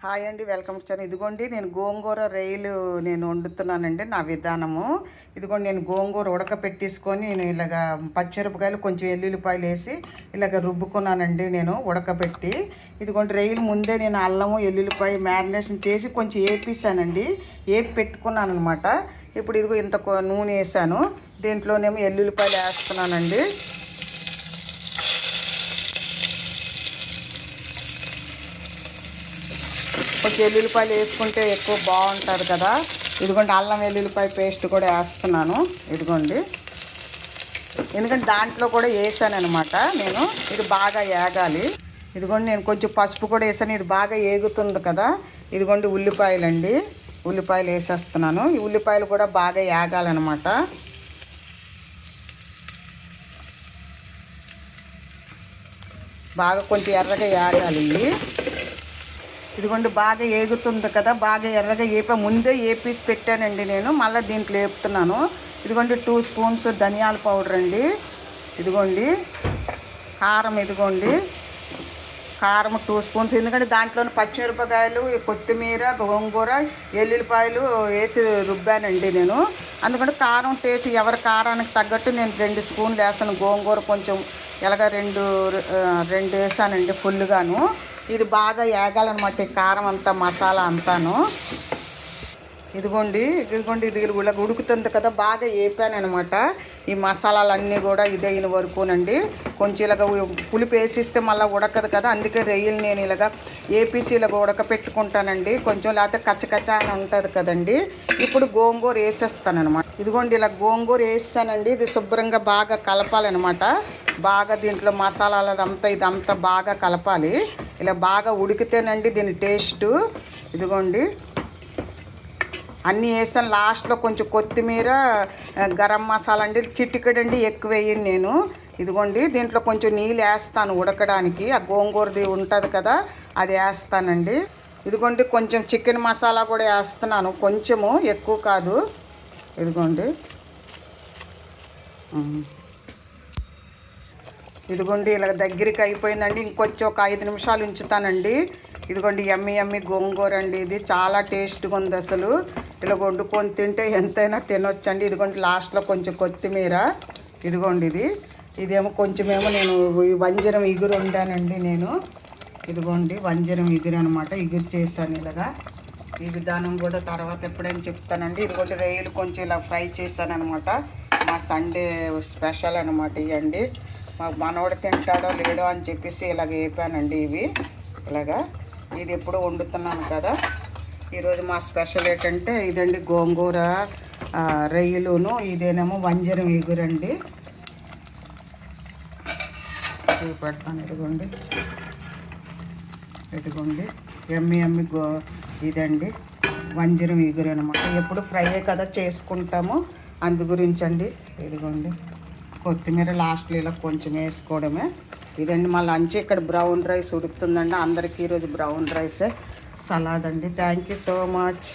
Hi అండి, welcome to channel. ఇదిగోండి నేను గోంగూర రొయ్యలు వండుతున్నానండి. నా విధానము ఇదిగోండి. నేను గోంగూర ఉడకపెట్టేసుకొని నేను ఇలాగ పచ్చిమిరపకాయలు కొంచెం ఎల్లుల్లిపాయలు వేసి ఇలాగ రుబ్బుకున్నానండి. నేను ఉడకపెట్టి ఇదిగోండి రొయ్యలు ముందే నేను అల్లము ఎల్లుల్లిపాయ మ్యారినేషన్ చేసి కొంచెం వేపేసానండి. వేపి పెట్టుకున్నాను అనమాట. ఇప్పుడు ఇదిగో ఇంత నూనె వేసాను. దీంట్లోనేమో ఎల్లుల్లిపాయలు వేస్తున్నానండి. కొంచెం ఎల్లుల్లిపాయలు వేసుకుంటే ఎక్కువ బాగుంటుంది కదా. ఇదిగోండి అల్లం వెల్లుల్లిపాయ పేస్ట్ కూడా వేస్తున్నాను. ఇదిగోండి, ఎందుకంటే దాంట్లో కూడా వేసాను అనమాట నేను. ఇది బాగా ఏగాలి. ఇదిగోండి నేను కొంచెం పసుపు కూడా వేసాను. ఇది బాగా ఏగుతుంది కదా. ఇదిగోండి ఉల్లిపాయలండి, ఉల్లిపాయలు వేసేస్తున్నాను. ఈ ఉల్లిపాయలు కూడా బాగా ఏగాలన్నమాట. బాగా కొంచెం ఎర్రగా ఏగాలి ఇవి. ఇదిగోండి బాగా ఏగుతుంది కదా. బాగా ఎర్రగా ముందే వేపేసి పెట్టానండి నేను. మళ్ళీ దీంట్లో వేపుతున్నాను. ఇదిగోండి 2 స్పూన్స్ ధనియాల పౌడర్ అండి. ఇదిగోండి కారం, ఇదిగోండి కారం 2 స్పూన్స్. ఎందుకంటే దాంట్లోని పచ్చిమిరపకాయలు, కొత్తిమీర, గోంగూర, ఎల్లుల్లిపాయలు వేసి రుబ్బానండి నేను. అందుకంటే కారం టేస్ట్ ఎవరి కారానికి తగ్గట్టు నేను 2 స్పూన్లు వేస్తాను. గోంగూర కొంచెం ఎలాగ 2 వేసానండి ఫుల్గాను. ఇది బాగా ఏగాలన్నమాట, ఈ కారం అంతా మసాలా అంతాను. ఇదిగోండి ఇది ఇలా ఉడుకుతుంది కదా. బాగా వేపాను అనమాట. ఈ మసాలాలన్నీ కూడా ఇదైన వరకునండి. కొంచెం ఇలాగ పులుపు వేసిస్తే మళ్ళీ ఉడకదు కదా. అందుకే రొయ్యలు నేను ఇలాగ వేపేసి ఇలాగ ఉడకపెట్టుకుంటానండి. కొంచెం లేకపోతే కచ్చకచ్చ అని ఉంటుంది కదండి. ఇప్పుడు గోంగూర వేసేస్తాను అనమాట. ఇదిగోండి ఇలా గోంగూర వేస్తానండి. ఇది శుభ్రంగా బాగా కలపాలన్నమాట. బాగా దీంట్లో మసాలాలదంతా ఇదంతా బాగా కలపాలి. ఇలా బాగా ఉడికితేనండి దీని టేస్టు. ఇదిగోండి అన్నీ వేసాను. లాస్ట్లో కొంచెం కొత్తిమీర, గరం మసాలా అండి చిటికెడండి ఎక్కువ వేయను నేను. ఇదిగోండి దీంట్లో కొంచెం నీళ్ళు వేస్తాను ఉడకడానికి. ఆ గోంగూరది ఉంటుంది కదా, అది వేస్తానండి. ఇదిగోండి కొంచెం చికెన్ మసాలా కూడా వేస్తున్నాను, కొంచెము ఎక్కువ కాదు. ఇదిగోండి ఇదిగోండి ఇలా దగ్గరికి అయిపోయిందండి. ఇంకొంచెం ఒక 5 నిమిషాలు ఉంచుతానండి. ఇదిగోండి యమ్మీ గోంగూర అండి. ఇది చాలా టేస్ట్గా ఉంది అసలు. ఇలా వండుకొని తింటే ఎంతైనా తినొచ్చండి. ఇదిగోండి లాస్ట్లో కొంచెం కొత్తిమీర. ఇదిగోండి ఇదేమో కొంచెమేమో నేను వంజరం ఇగురు వండానండి నేను. ఇదిగోండి వంజరం ఇగురు అనమాట. ఇగురు చేశాను ఇలాగా. ఈ విధానం కూడా తర్వాత ఎప్పుడైనా చెప్తానండి. ఇదిగోండి రొయ్యలు కొంచెం ఇలా ఫ్రై చేశాను అనమాట. మా సండే స్పెషల్ అనమాట ఇవ్వండి. మా మనవడు తింటాడో లేడో అని చెప్పేసి ఇలాగ వేపానండి ఇవి. ఇలాగా ఇది ఎప్పుడు వండుతున్నాను కదా. ఈరోజు మా స్పెషల్ ఏంటంటే ఇదండి గోంగూర రొయ్యలును. ఇదేనేమో వంజరం ఎగురండి. పెడతాను. ఇదిగోండి యమ్మీ ఇదండి వంజరం ఎగురు అనమాట. ఎప్పుడు ఫ్రైయే కదా చేసుకుంటాము, అందు గురించండి. ఇదిగోండి కొత్తిమీర లాస్ట్లో ఇలా కొంచెం వేసుకోవడమే. ఇదండి మా లంచ్. ఇక్కడ బ్రౌన్ రైస్ ఉడుకుతుందండి అందరికీ. ఈరోజు బ్రౌన్ రైసే సలాడ్ అండి. Thank you so much.